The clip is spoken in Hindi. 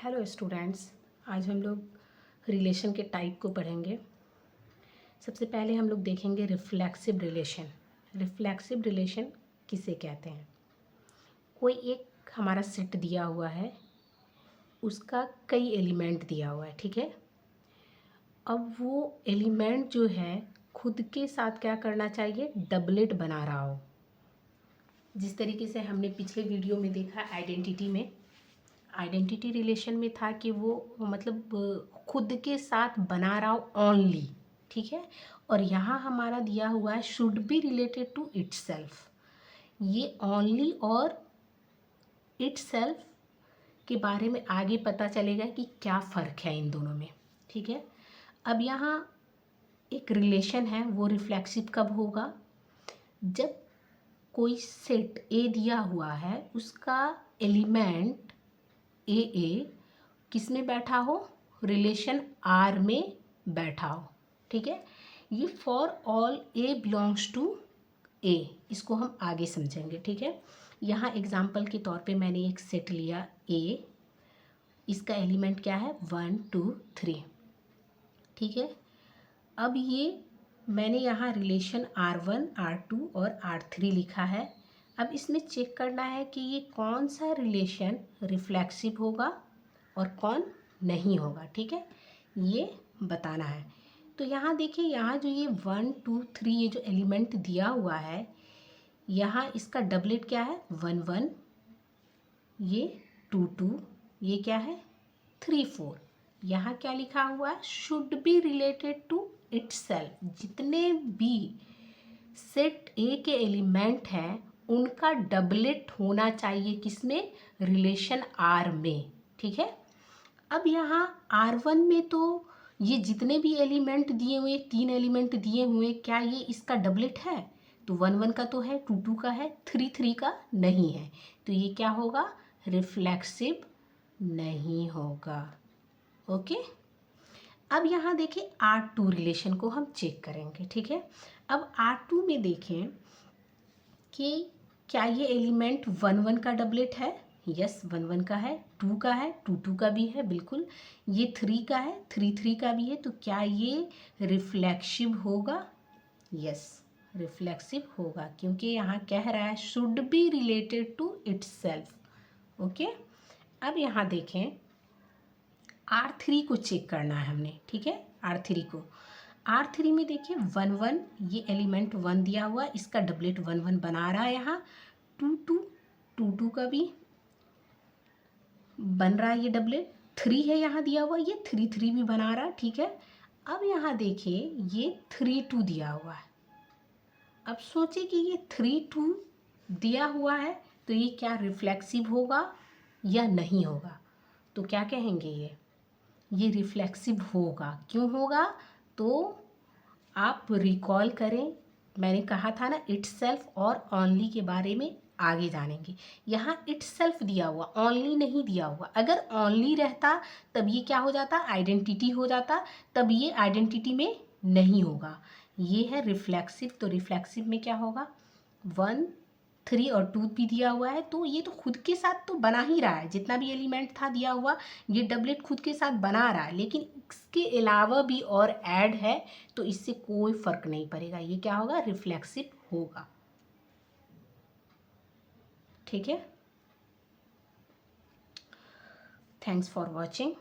हेलो स्टूडेंट्स, आज हम लोग रिलेशन के टाइप को पढ़ेंगे। सबसे पहले हम लोग देखेंगे रिफ्लेक्सिव रिलेशन। रिफ्लेक्सिव रिलेशन किसे कहते हैं? कोई एक हमारा सेट दिया हुआ है, उसका कई एलिमेंट दिया हुआ है, ठीक है। अब वो एलिमेंट जो है खुद के साथ क्या करना चाहिए, डबलेट बना रहा हो। जिस तरीके से हमने पिछले वीडियो में देखा आइडेंटिटी रिलेशन में था कि वो मतलब खुद के साथ बना रहा हो ओनली, ठीक है। और यहाँ हमारा दिया हुआ है should be related to itself. ये ओनली और इटसेल्फ के बारे में आगे पता चलेगा कि क्या फ़र्क है इन दोनों में, ठीक है। अब यहाँ एक रिलेशन है, वो रिफ्लेक्सिव कब होगा? जब कोई सेट ए दिया हुआ है, उसका एलिमेंट ए किस में बैठा हो, रिलेशन आर में बैठा हो, ठीक है। ये for all A belongs to A, इसको हम आगे समझेंगे, ठीक है। यहाँ एग्जाम्पल के तौर पे मैंने एक सेट लिया ए, इसका एलिमेंट क्या है 1 2 3, ठीक है। अब ये मैंने यहाँ रिलेशन R1 R2 और R3 लिखा है। अब इसमें चेक करना है कि ये कौन सा रिलेशन रिफ्लेक्सिव होगा और कौन नहीं होगा, ठीक है, ये बताना है। तो यहाँ देखिए, यहाँ जो ये 1 2 3 ये जो एलिमेंट दिया हुआ है, यहाँ इसका डबलेट क्या है 1 1, ये 2 2, ये क्या है 3 4। यहाँ क्या लिखा हुआ है, should be related to itself. जितने भी सेट ए के एलिमेंट हैं उनका डबलेट होना चाहिए किसमें, रिलेशन आर में, ठीक है। अब यहाँ R1 में तो ये जितने भी एलिमेंट दिए हुए, 3 एलिमेंट दिए हुए, क्या ये इसका डबलेट है? तो 1 1 का तो है, 2 2 का है, 3 3 का नहीं है। तो ये क्या होगा, रिफ्लेक्सिव नहीं होगा, ओके। अब यहाँ देखें R2 रिलेशन को हम चेक करेंगे, ठीक है। अब R2 में देखें कि क्या ये एलिमेंट 1 1 का डबलेट है? यस, 1 1 का है, 2 का है, 2 2 का भी है, बिल्कुल। ये 3 का है, 3 3 का भी है। तो क्या ये रिफ्लेक्सिव होगा? यस, रिफ्लेक्सिव होगा, क्योंकि यहाँ कह रहा है should be related to itself, okay. अब यहाँ देखें R3 को चेक करना है हमने, ठीक है। R3 में देखिए 1 1, ये एलिमेंट 1 दिया हुआ, इसका डबलेट 1 1 बना रहा है। यहाँ 2 2 का भी बन रहा है, ये डबलेट 3 है यहाँ दिया हुआ, ये 3 3 भी बना रहा है, ठीक है। अब यहाँ देखिए ये 3 2 दिया हुआ है। अब सोचिए कि ये 3 2 दिया हुआ है, तो ये क्या रिफ्लेक्सिव होगा या नहीं होगा? तो क्या कहेंगे, ये रिफ्लेक्सिव होगा। क्यों होगा? तो आप रिकॉल करें, मैंने कहा था ना इटसेल्फ और ओनली के बारे में आगे जानेंगे। यहाँ इटसेल्फ दिया हुआ, ओनली नहीं दिया हुआ। अगर ओनली रहता तब ये क्या हो जाता, आइडेंटिटी हो जाता, तब ये आइडेंटिटी में नहीं होगा। ये है रिफ्लेक्सिव, तो रिफ्लेक्सिव में क्या होगा, 1 3 और 2 भी दिया हुआ है, तो ये तो खुद के साथ तो बना ही रहा है। जितना भी एलिमेंट था दिया हुआ, ये डबलेट खुद के साथ बना रहा है, लेकिन इसके अलावा भी और ऐड है, तो इससे कोई फ़र्क नहीं पड़ेगा। ये क्या होगा, रिफ्लेक्सिव होगा, ठीक है। Thanks for watching.